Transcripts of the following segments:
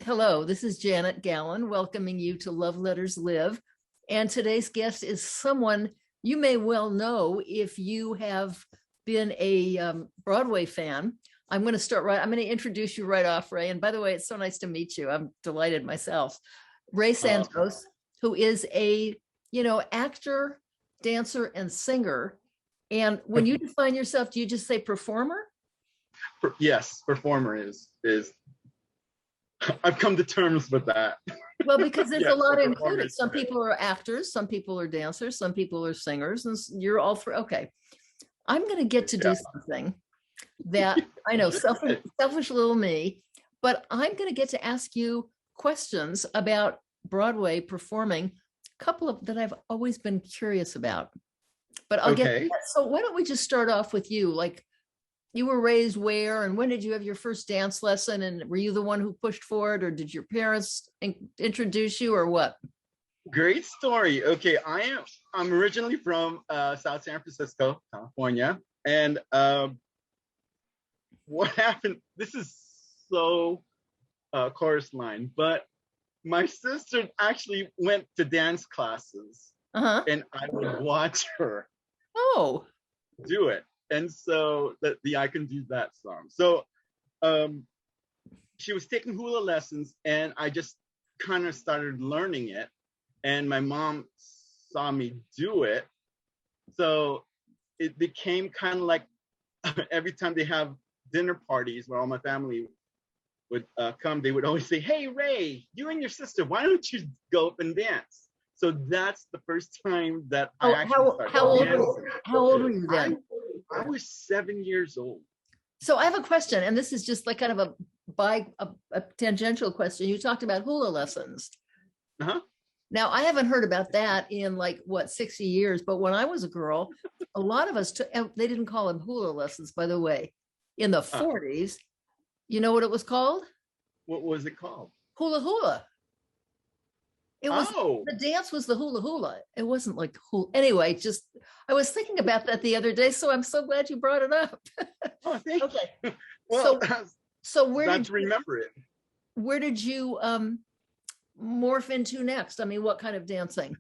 Hello, this is Janet Gallen welcoming you to Love Letters Live. And today's guest is someone you may well know if you have been a Broadway fan. I'm going to introduce you right off, Ray. And by the way, it's so nice to meet you. I'm delighted myself. Ray Santos, who is a, actor, dancer, and singer. And when you define yourself, do you just say performer? Yes, performer is I've come to terms with that. Well, because there's a lot included. Some right. people are actors, some people are dancers, some people are singers, and you're all three. Okay. I'm going to get to do something that I know, selfish little me, but I'm going to get to ask you questions about Broadway performing, a couple of that I've always been curious about. But I'll get to that. So why don't we just start off with you? Like, you were raised where, and when did you have your first dance lesson? And were you the one who pushed for it, or did your parents introduce you, or what? Great story. Okay, I'm originally from South San Francisco, California, and what happened? This is so chorus line, but my sister actually went to dance classes, and I would watch her. Oh, do it. And so the I Can Do That song. So she was taking hula lessons, and I just kind of started learning it. And my mom saw me do it. So it became kind of like every time they have dinner parties where all my family would come, they would always say, "Hey, Ray, you and your sister, why don't you go up and dance?" So that's the first time that I actually started dancing. How old were you then? I was 7 years old. So I have a question, and this is just like kind of a tangential question. You talked about hula lessons. Now, I haven't heard about that in 60 years, but when I was a girl, a lot of us took, they didn't call them hula lessons, by the way. In the 40s, you know what it was called? What was it called? Hula hula. It was the dance was the hula hula. It wasn't like hula. Anyway, just I was thinking about that the other day, so I'm so glad you brought it up. Oh, thank you. Well, so where did you remember it? Where did you morph into next? I mean, what kind of dancing?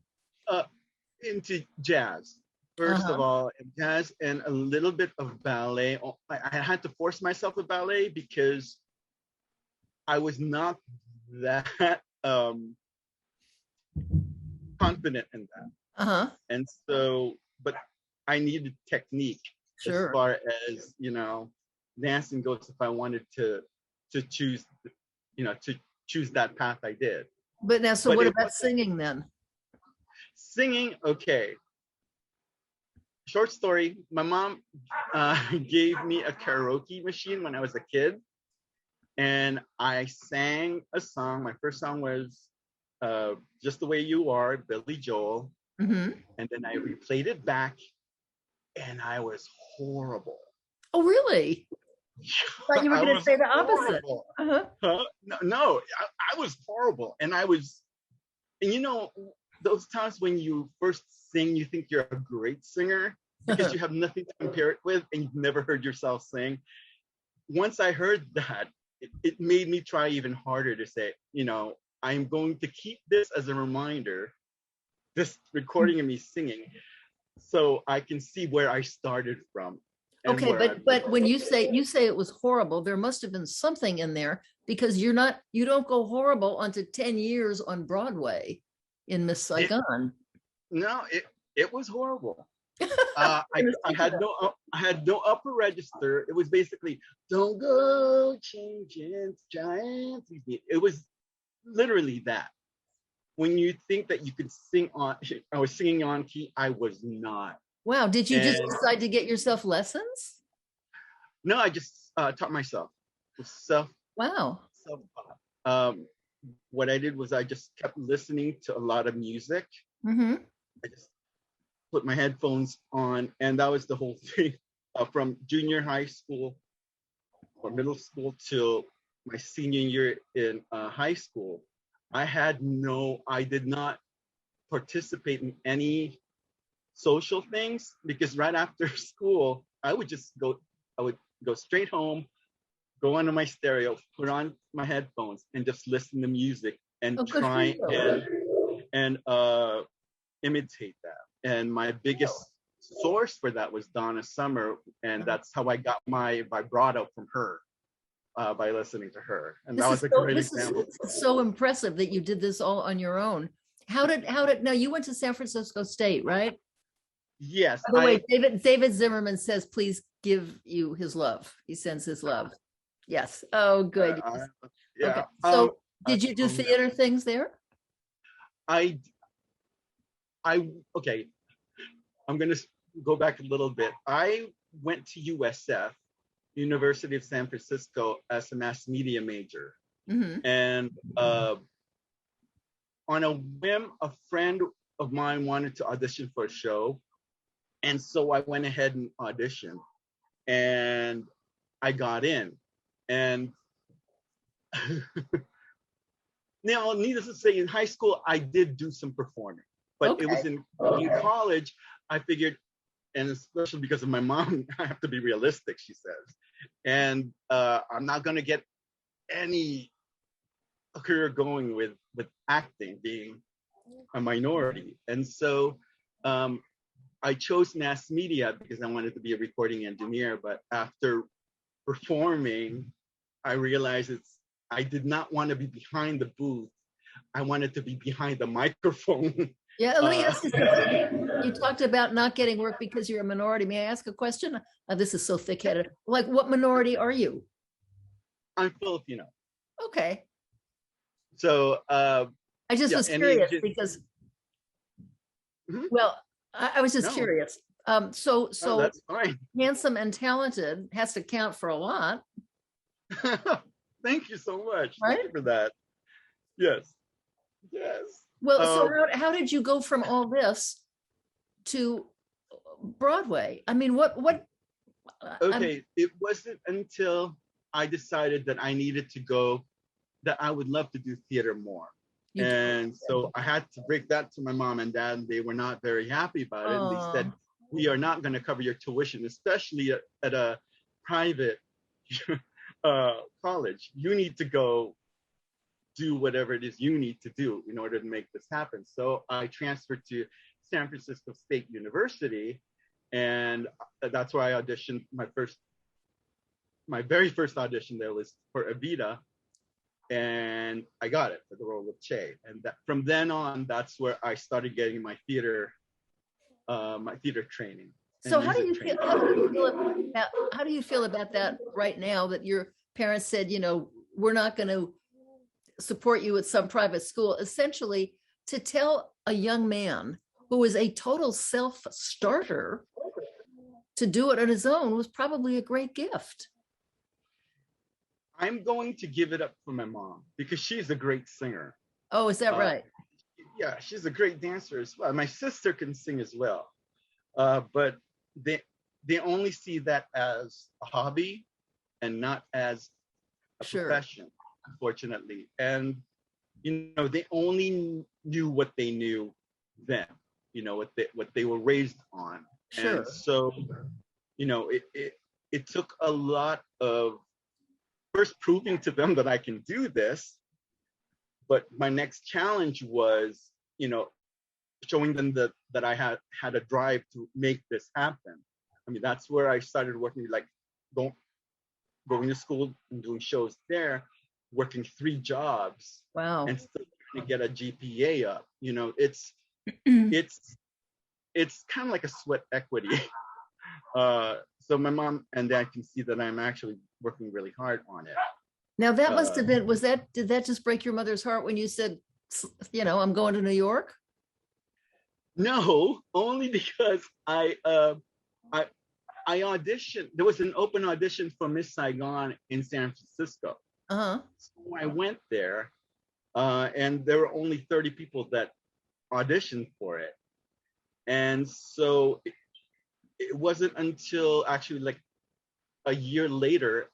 Into jazz. First of all, jazz and a little bit of ballet. I had to force myself with ballet because I was not that confident in that. And so, but I needed technique as far as, dancing goes. If I wanted to choose, to choose that path, I did. But now, so what about singing then? Singing, okay. Short story, my mom gave me a karaoke machine when I was a kid, and I sang a song. My first song was Just the Way You Are, Billy Joel. And then I replayed it back, and I was horrible. Oh, really? I thought you were going to say the opposite. No, I was horrible. And those times when you first sing, you think you're a great singer because you have nothing to compare it with, and you've never heard yourself sing. Once I heard that, it made me try even harder to say, I'm going to keep this as a reminder, this recording of me singing, so I can see where I started from. Okay, but when you say it was horrible, there must have been something in there, because you don't go horrible onto 10 years on Broadway in Miss Saigon. It was horrible. I had no upper register. It was basically, don't go changing giants. It was literally that. When you think that you could sing on, I was singing on key. I was not. Wow. Did you just decide to get yourself lessons? No, I just taught myself. Wow. Self-taught. What I did was I just kept listening to a lot of music. I just put my headphones on, and that was the whole thing. From junior high school or middle school till my senior year in high school, I did not participate in any social things, because right after school, I would go straight home, go onto my stereo, put on my headphones, and just listen to music and Oh, good for try you. and imitate that. And my biggest source for that was Donna Summer, and that's how I got my vibrato from her, by listening to her. And that was a great example. This is so impressive that you did this all on your own. How did now you went to San Francisco State, right? Yes. By the way, David Zimmerman says, please give you his love. He sends his love. Yes. Oh, good. Yeah. Okay. So did you do theater things there? Okay. I'm going to go back a little bit. I went to USF, University of San Francisco, as a mass media major. Mm-hmm. And on a whim, a friend of mine wanted to audition for a show. And so I went ahead and auditioned, and I got in. And now, needless to say, in high school, I did do some performing, but it was in college, I figured, and especially because of my mom, I have to be realistic, she says. And I'm not going to get any career going with acting, being a minority. And so I chose mass media because I wanted to be a recording engineer. But after performing, I realized I did not want to be behind the booth. I wanted to be behind the microphone. Yeah, let me ask you something. You talked about not getting work because you're a minority. May I ask a question? This is so thick-headed. Like, what minority are you? I'm Filipino. Okay. So I just was curious because, well, I was just curious. So that's fine. Handsome and talented has to count for a lot. Thank you so much. Right? Thank you for that. Yes. Well, so how did you go from all this to Broadway? I mean, what? Okay, it wasn't until I decided that I needed to go, that I would love to do theater more. And so I had to break that to my mom and dad, and they were not very happy about it. And they said, we are not going to cover your tuition, especially at a private college. You need to go do whatever it is you need to do in order to make this happen. So I transferred to San Francisco State University, and that's where I auditioned. My very first audition there was for Evita, and I got it for the role of Che. And from then on, that's where I started getting my theater training. So how do you feel about that right now, that your parents said, we're not going to support you at some private school? Essentially, to tell a young man who is a total self-starter to do it on his own was probably a great gift. I'm going to give it up for my mom because she's a great singer. Oh, is that right? Yeah, she's a great dancer as well. My sister can sing as well, but they only see that as a hobby and not as a profession, unfortunately. And they only knew what they knew then. What they were raised on. Sure. And so, it took a lot of first proving to them that I can do this. But my next challenge was, showing them that I had a drive to make this happen. I mean, that's where I started working, like going to school and doing shows there, working 3 jobs. Wow. And still trying to get a GPA up. It's kind of like a sweat equity. So my mom and dad can see that I'm actually working really hard on it. Now that must have been, did that just break your mother's heart when you said, I'm going to New York? No, only because I auditioned. There was an open audition for Miss Saigon in San Francisco. Uh-huh. So I went there, and there were only 30 people that auditioned for it. And so it wasn't until actually like a year later,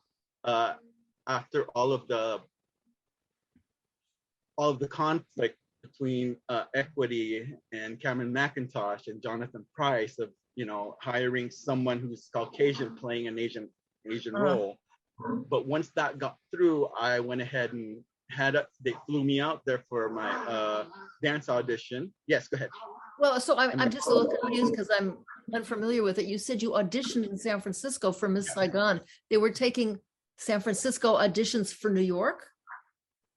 after all of the conflict between Equity and Cameron McIntosh and Jonathan Price of hiring someone who's Caucasian playing an Asian role, But once that got through, I went ahead and they flew me out there for my dance audition. Yes, go ahead. Well, so I'm just a little confused because I'm unfamiliar with it. You said you auditioned in San Francisco for Miss Saigon. They were taking San Francisco auditions for New York?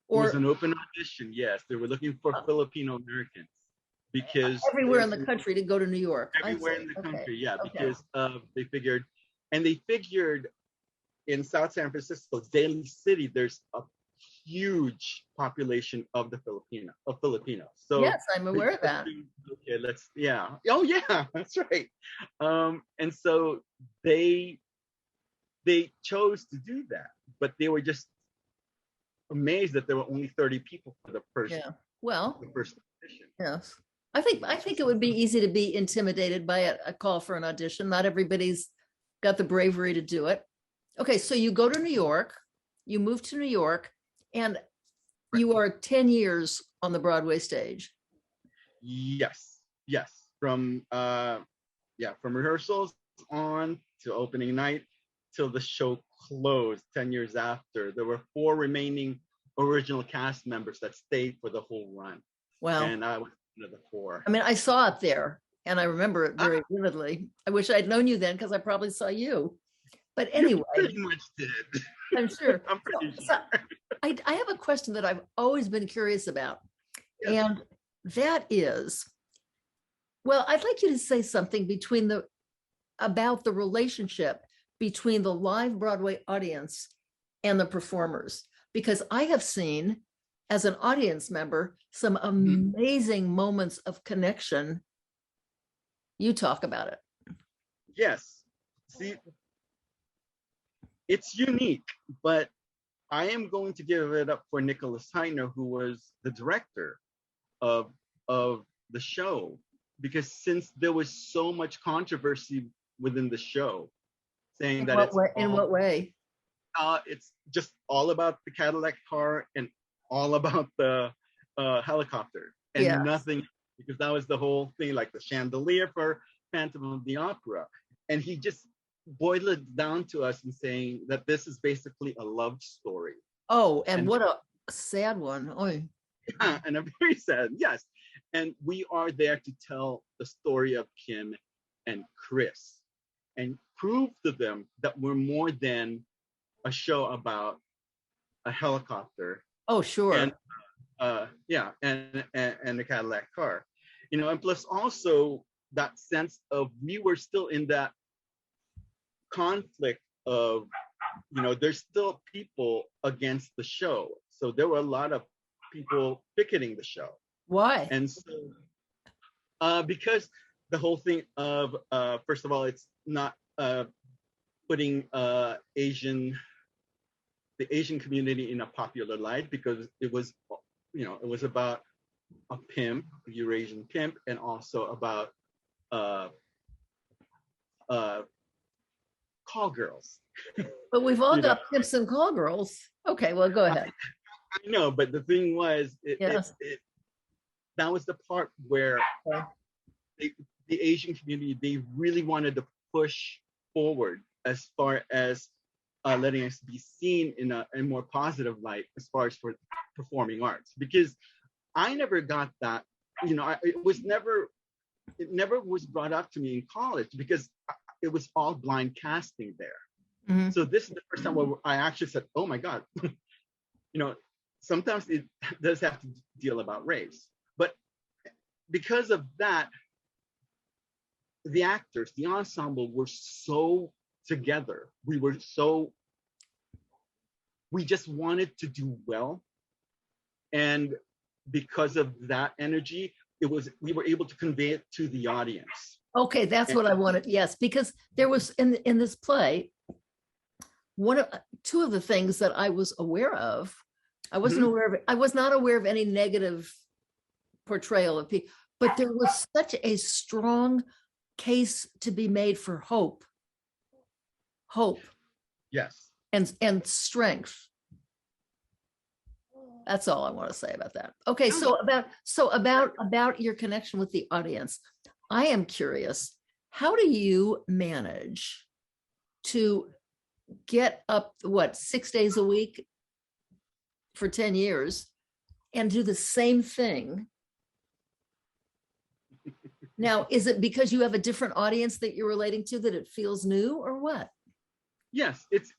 It was an open audition, yes. They were looking for Filipino Americans because everywhere in the country to go to New York. Everywhere in the country, yeah, because they figured in South San Francisco, Daly City, there's a huge population of Filipinos. So yes, I'm aware of that. Okay, oh yeah, that's right. And so they chose to do that, but they were just amazed that there were only 30 people for the first. Yeah. Well, the first audition. Yes. I think it would be easy to be intimidated by a call for an audition. Not everybody's got the bravery to do it. Okay, so you go to New York, you move to New York, and you are 10 years on the Broadway stage. Yes. From rehearsals on to opening night till the show closed 10 years after. There were 4 remaining original cast members that stayed for the whole run. Wow. And I was one of the 4. I mean, I saw it there and I remember it very vividly. I wish I'd known you then because I probably saw you. But anyway. You pretty much did. I'm sure. I'm pretty sure. So I have a question that I've always been curious about. Yes. And that is, well, I'd like you to say something about the relationship between the live Broadway audience and the performers, because I have seen, as an audience member, some amazing moments of connection. You talk about it. Yes. See, it's unique, but I am going to give it up for Nicholas Heitner, who was the director of the show, because since there was so much controversy within the show, saying that in what way? It's just all about the Cadillac car and all about the helicopter and nothing, because that was the whole thing, like the chandelier for Phantom of the Opera. And he just boiled it down to us and saying that this is basically a love story. Oh, and what a sad one. Oy. Yeah, and a very sad, yes. And we are there to tell the story of Kim and Chris and prove to them that we're more than a show about a helicopter. Oh, sure. And and the Cadillac car, and plus also that sense of we were still in that conflict of, there's still people against the show. So there were a lot of people picketing the show. Why? And so because the whole thing of first of all, it's not putting the Asian community in a popular light, because it was about a pimp, a Eurasian pimp, and also about call girls. But we've all got pimps and call girls. Okay, well, go ahead. I know, but the thing was, that was the part where the Asian community, they really wanted to push forward as far as letting us be seen in a more positive light as far as for performing arts, because I never got that. It never was brought up to me in college, because it was all blind casting there. Mm-hmm. So this is the first time where I actually said, oh my God, sometimes it does have to deal about race. But because of that, the actors, the ensemble were so together. We just wanted to do well. And because of that energy, we were able to convey it to the audience. Okay, that's what I wanted. Yes, because there was in this play, two of the things that I was aware of. I wasn't aware of it. I was not aware of any negative portrayal of people, but there was such a strong case to be made for hope. Yes. And strength. That's all I want to say about that. Okay, so about your connection with the audience, I am curious, how do you manage to get up, what, 6 days a week for 10 years and do the same thing. Now, is it because you have a different audience that you're relating to that it feels new, or what? Yes, it's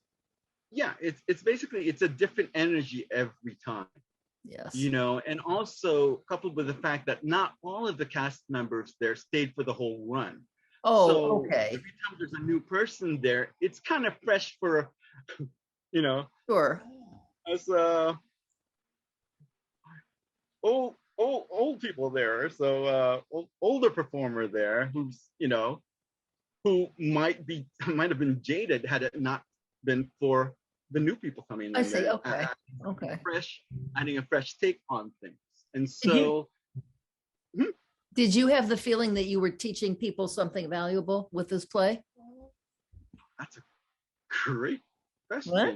basically, it's a different energy every time. Yes. You know, and also coupled with the fact that not all of the cast members there stayed for the whole run. Oh, so okay. every time there's a new person there, it's kind of fresh for, you know, Sure. as old people there. So older performer there who's, you know, who might have been jaded had it not been for the new people coming in. I see. There, Okay. Okay. adding a fresh take on things. And Did so did you have the feeling that you were teaching people something valuable with this play? that's a great question. What?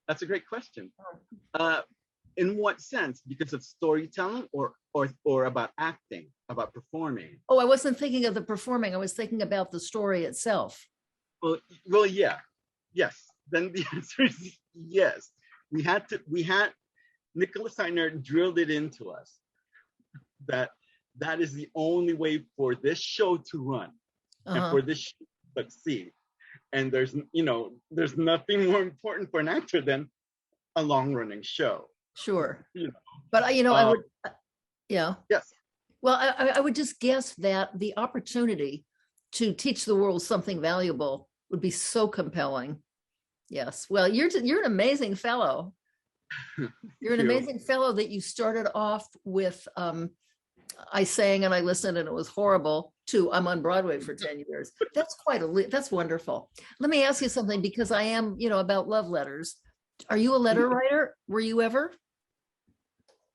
That's a great question. In what sense? Because of storytelling or about acting, about performing? Oh, I wasn't thinking of the performing. I was thinking about the story itself. Well, yeah. Yes. Then the answer is yes. We had Nicholas Steiner drilled it into us that is the only way for this show to run and for this show to succeed. And there's nothing more important for an actor than a long running show. Sure. You know. But I would, yeah. Yes. Well, I would just guess that the opportunity to teach the world something valuable would be so compelling. Yes. Well, you're an amazing fellow. You're an amazing fellow that you started off with, I sang and I listened and it was horrible, to I'm on Broadway for 10 years. That's that's wonderful. Let me ask you something, because I am, about love letters. Are you a letter writer? Were you ever?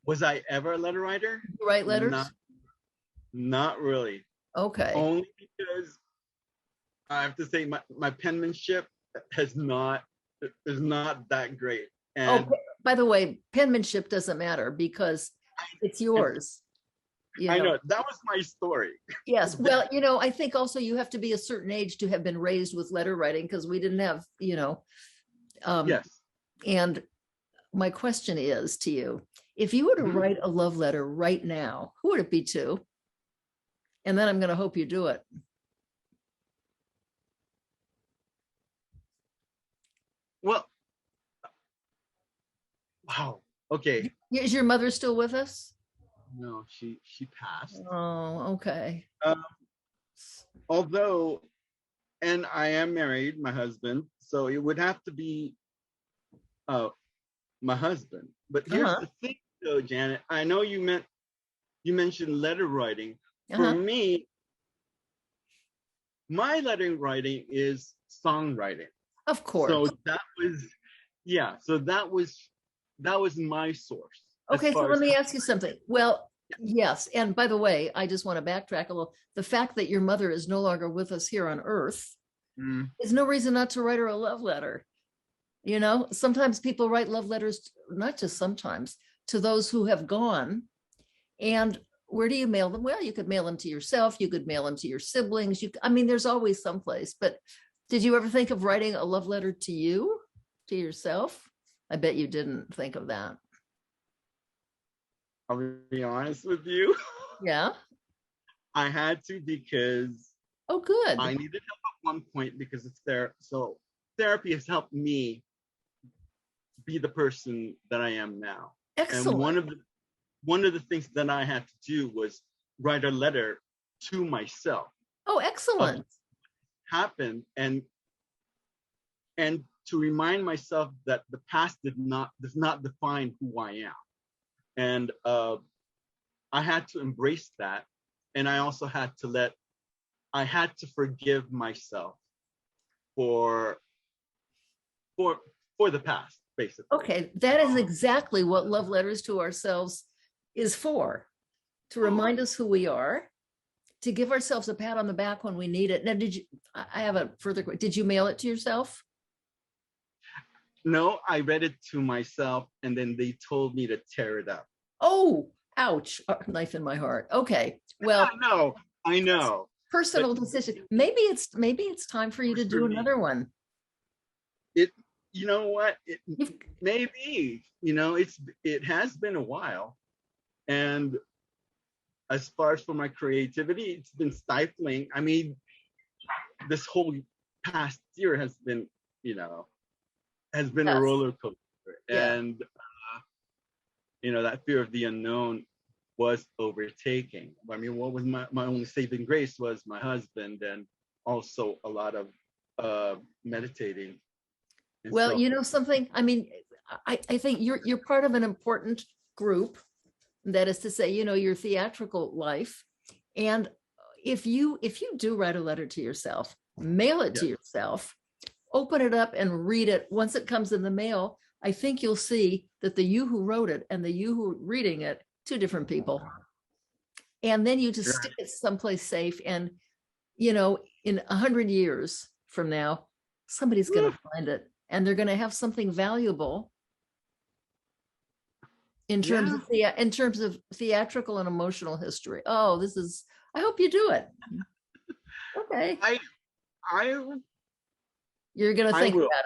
Was I ever a letter writer? You write letters? Not really. Okay. Only because I have to say my penmanship is not that great. And by the way, penmanship doesn't matter because it's yours. I know that was my story. Yes. Well, I think also you have to be a certain age to have been raised with letter writing, because we didn't have, yes. And my question is to you, if you were to write a love letter right now, who would it be to? And then I'm going to hope you do it. Well, wow. Okay. Is your mother still with us? No, she passed. Oh, okay. Although, and I am married, my husband, so it would have to be my husband. But here's the thing, though, Janet. I know you mentioned letter writing. For me, my letter writing is songwriting. Of course. So that was my source. Okay, so let me ask you something. Well, yes. And by the way, I just want to backtrack a little. The fact that your mother is no longer with us here on Earth is no reason not to write her a love letter. Sometimes people write love letters, not just sometimes, to those who have gone. And where do you mail them? Well, you could mail them to yourself. You could mail them to your siblings. There's always someplace. But did you ever think of writing a love letter to you, to yourself? I bet you didn't think of that. I'll be honest with you. Yeah. I had to, because good. I needed help at one point because it's there. So therapy has helped me be the person that I am now. Excellent. And one of the things that I had to do was write a letter to myself. Oh, excellent. Happened and to remind myself that the past does not define who I am. And I had to embrace that. And I also had to forgive myself for the past, basically. Okay, that is exactly what love letters to ourselves is for, to remind us who we are, to give ourselves a pat on the back when we need it. Now, I have a further question. Did you mail it to yourself? No, I read it to myself, and then they told me to tear it up. Oh, ouch. Knife in my heart. Okay. Well, I know. Personal decision. Maybe it's time for you to do another one. it, you know what? You've, Maybe, it has been a while. And as far as for my creativity, it's been stifling. I mean, this whole past year has been, a yes, roller coaster. yeah. And, that fear of the unknown was overtaking. I mean, what was my only saving grace was my husband, and also a lot of meditating. And Well, so, you know something, I mean, I think you're part of an important group. That is to say, your theatrical life. And if you do write a letter to yourself, mail it yeah, to yourself, open it up and read it. Once it comes in the mail, I think you'll see that the you who wrote it and the you who reading it, two different people. And then you just stick right. it someplace safe. And, in 100 years from now, somebody's going Woo, to find it and they're going to have something valuable yeah, in terms of theatrical and emotional history. Oh, I hope you do it. Okay. I, I, You're going to I think will. about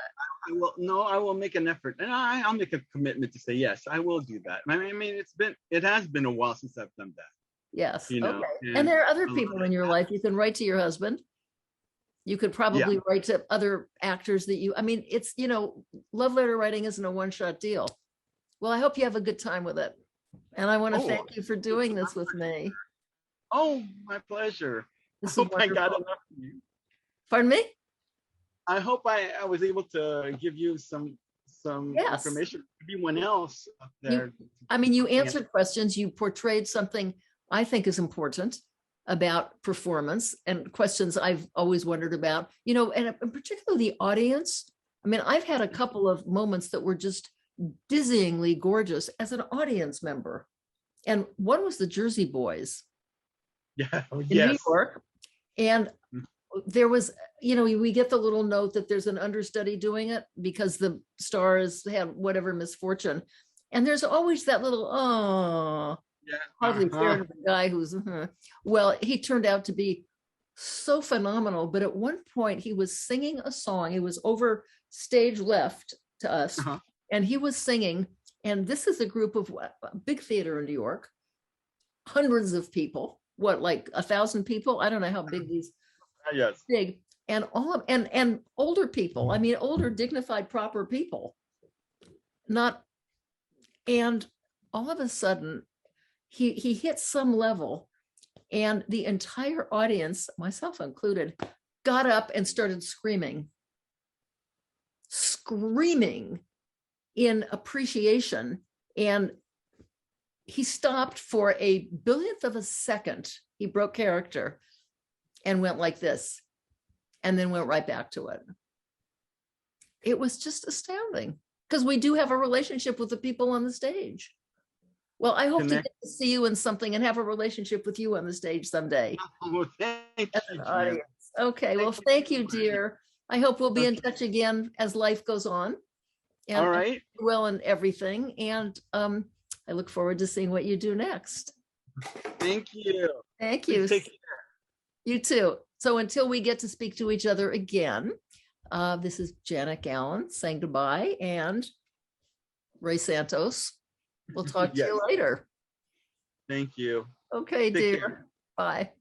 I will. No, I will make an effort, and I'll make a commitment to say yes. I will do that. I mean, it has been a while since I've done that. it. Yes. Okay. And And there are other a lot people of in your life. You can write to your husband. You could yeah. probably write to other actors I mean, it's, love letter writing isn't a one-shot deal. Well, I hope you have a good time with it. And I want to Oh, thank you for doing this with me. oh, my pleasure. I This is hope I got wonderful. enough of you. Pardon me? I hope I was able to give you some Yes. information. Everyone else out You, there. I mean, you answered questions. You portrayed something I think is important about performance and questions I've always wondered about, and particularly the audience. I mean, I've had a couple of moments that were just dizzyingly gorgeous as an audience member. And one was the Jersey Boys Yeah. Oh, in New yes. York. And there was, we get the little note that there's an understudy doing it because the stars had whatever misfortune. And there's always that little, oh, Yeah. hardly fair Uh-huh. to the guy well, he turned out to be so phenomenal. But at one point, he was singing a song. He was over stage left to us, Uh-huh. and he was singing. And this is a group of a big theater in New York, hundreds of people. What, like 1,000 people? I don't know how big these Yes. big, and all of and older people. I mean, older, dignified, proper people. Not, and all of a sudden, he hit some level, and the entire audience, myself included, got up and started screaming in appreciation. And he stopped for a billionth of a second. He broke character and went like this, and then went right back to it. It was just astounding because we do have a relationship with the people on the stage. Well, I hope to Connect. get to see you in something and have a relationship with you on the stage someday. Oh, thank As you, an Jan. audience. Okay, well, Thank thank you you, so much. dear. I hope we'll be in Okay. touch again as life goes on. And All I right. will and everything. And I look forward to seeing what you do next. Thank you. Thank Please you. take care. You too. So until we get to speak to each other again, this is Janet Gallen saying goodbye, and Ray Santos. We'll talk to Yes. you later. Thank you. Okay, Take dear. care. Bye.